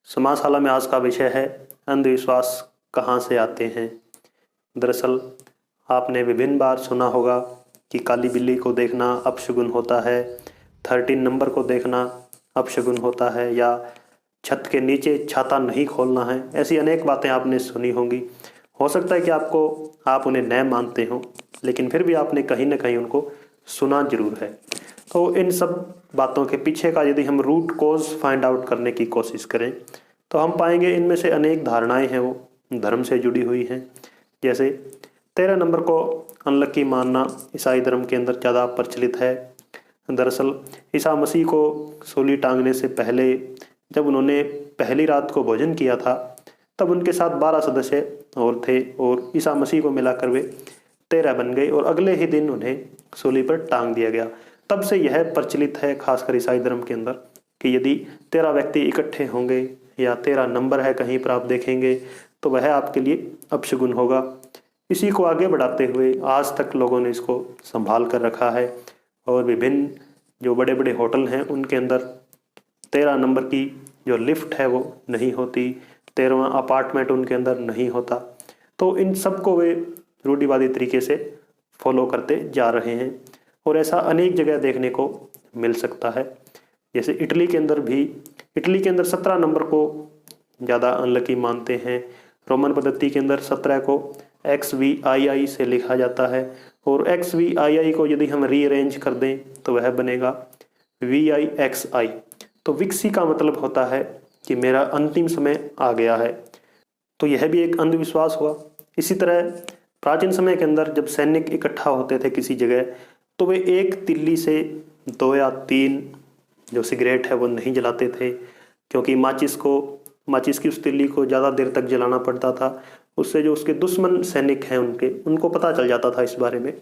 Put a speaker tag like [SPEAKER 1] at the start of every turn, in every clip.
[SPEAKER 1] समाजशाला में आज का विषय है अंधविश्वास कहाँ से आते हैं। दरअसल आपने विभिन्न बार सुना होगा कि काली बिल्ली को देखना अपशगुन होता है, 13 नंबर को देखना अपशगुन होता है, या छत के नीचे छाता नहीं खोलना है। ऐसी अनेक बातें आपने सुनी होंगी। हो सकता है कि आप उन्हें न मानते हो, लेकिन फिर भी आपने कहीं ना कहीं उनको सुना जरूर है। तो इन सब बातों के पीछे का यदि हम रूट कॉज फाइंड आउट करने की कोशिश करें तो हम पाएंगे इनमें से अनेक धारणाएं हैं वो धर्म से जुड़ी हुई हैं। जैसे 13 नंबर को अनलकी मानना ईसाई धर्म के अंदर ज़्यादा प्रचलित है। दरअसल ईसा मसीह को सूली टांगने से पहले जब उन्होंने पहली रात को भोजन किया था तब उनके साथ 12 सदस्य और थे और ईसा मसीह को मिलाकर वे 13 बन गए और अगले ही दिन उन्हें सूली पर टांग दिया गया। तब से यह प्रचलित है खासकर ईसाई धर्म के अंदर कि यदि 13 व्यक्ति इकट्ठे होंगे या 13 नंबर है कहीं पर आप देखेंगे तो वह आपके लिए अपशगुन होगा। इसी को आगे बढ़ाते हुए आज तक लोगों ने इसको संभाल कर रखा है और विभिन्न जो बड़े बड़े होटल हैं उनके अंदर 13 नंबर की जो लिफ्ट है वो नहीं होती, 13वां अपार्टमेंट उनके अंदर नहीं होता। तो इन सब को वे रूढ़िवादी तरीके से फॉलो करते जा रहे हैं और ऐसा अनेक जगह देखने को मिल सकता है। जैसे इटली के अंदर 17 नंबर को ज़्यादा अनलकी मानते हैं। रोमन पद्धति के अंदर 17 को XVII से लिखा जाता है और XVII को यदि हम रीअरेंज कर दें तो वह बनेगा VIXI। तो विक्सी का मतलब होता है कि मेरा अंतिम समय आ गया है। तो यह भी एक अंधविश्वास हुआ। इसी तरह प्राचीन समय के अंदर जब सैनिक इकट्ठा होते थे किसी जगह तो वे एक तिल्ली से 2 या 3 जो सिगरेट है वो नहीं जलाते थे, क्योंकि माचिस की उस तिल्ली को ज़्यादा देर तक जलाना पड़ता था। उससे जो उसके दुश्मन सैनिक हैं उनको पता चल जाता था इस बारे में।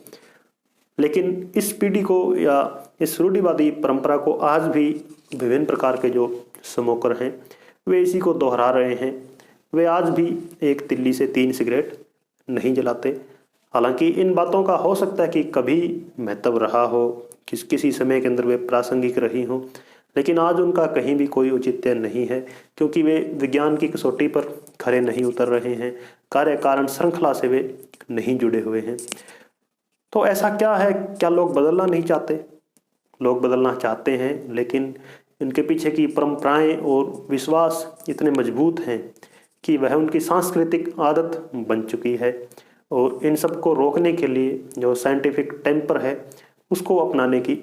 [SPEAKER 1] लेकिन इस पीढ़ी को या इस रूढ़िवादी परंपरा को आज भी विभिन्न प्रकार के जो स्मोकर हैं वे इसी को दोहरा रहे हैं। वे आज भी एक तिल्ली से 3 सिगरेट नहीं जलाते। हालांकि इन बातों का हो सकता है कि कभी महत्व रहा हो, किसी समय के अंदर वे प्रासंगिक रही हों, लेकिन आज उनका कहीं भी कोई औचित्य नहीं है, क्योंकि वे विज्ञान की कसौटी पर खरे नहीं उतर रहे हैं, कार्य कारण श्रृंखला से वे नहीं जुड़े हुए हैं। तो ऐसा क्या है, क्या लोग बदलना नहीं चाहते? लोग बदलना चाहते हैं, लेकिन इनके पीछे की परंपराएं और विश्वास इतने मजबूत हैं कि वह उनकी सांस्कृतिक आदत बन चुकी है और इन सब को रोकने के लिए जो साइंटिफिक टेम्पर है उसको अपनाने की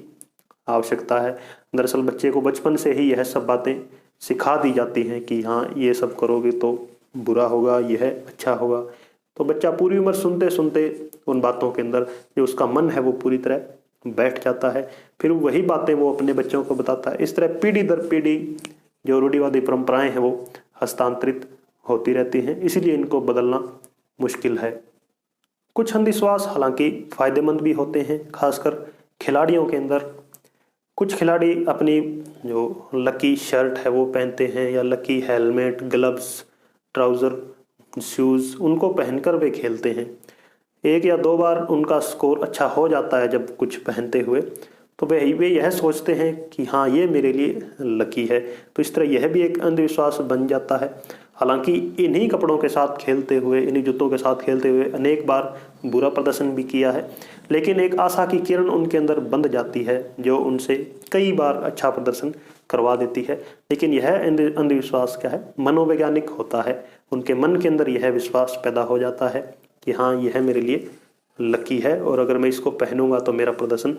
[SPEAKER 1] आवश्यकता है। दरअसल बच्चे को बचपन से ही यह सब बातें सिखा दी जाती हैं कि हाँ ये सब करोगे तो बुरा होगा, यह अच्छा होगा। तो बच्चा पूरी उम्र सुनते सुनते उन बातों के अंदर जो उसका मन है वो पूरी तरह बैठ जाता है, फिर वही बातें वो अपने बच्चों को बताता है। इस तरह पीढ़ी दर पीढ़ी जो रूढ़िवादी परंपराएं हैं वो हस्तांतरित होती रहती हैं, इसीलिए इनको बदलना मुश्किल है। कुछ अंधविश्वास हालांकि फायदेमंद भी होते हैं, खासकर खिलाड़ियों के अंदर। कुछ खिलाड़ी अपनी जो लकी शर्ट है वो पहनते हैं या lucky helmet, gloves, trouser, shoes उनको पहनकर वे खेलते हैं। 1 या 2 बार उनका स्कोर अच्छा हो जाता है जब कुछ पहनते हुए, तो वे यह सोचते हैं कि हाँ ये मेरे लिए लकी है। तो इस तरह यह भी एक अंधविश्वास बन जाता है। हालांकि इन्हीं कपड़ों के साथ खेलते हुए, इन्हीं जूतों के साथ खेलते हुए अनेक बार बुरा प्रदर्शन भी किया है, लेकिन एक आशा की किरण उनके अंदर बंध जाती है जो उनसे कई बार अच्छा प्रदर्शन करवा देती है। लेकिन यह अंधविश्वास क्या है, मनोवैज्ञानिक होता है। उनके मन के अंदर यह विश्वास पैदा हो जाता है कि हाँ यह मेरे लिए लकी है और अगर मैं इसको पहनूंगा तो मेरा प्रदर्शन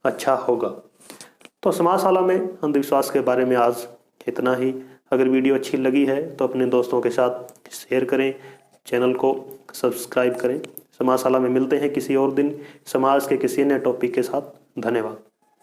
[SPEAKER 1] अच्छा होगा। तो समाजशाला में अंधविश्वास के बारे में आज इतना ही। अगर वीडियो अच्छी लगी है तो अपने दोस्तों के साथ शेयर करें, चैनल को सब्सक्राइब करें। समाजशाला में मिलते हैं किसी और दिन समाज के किसी नए टॉपिक के साथ। धन्यवाद।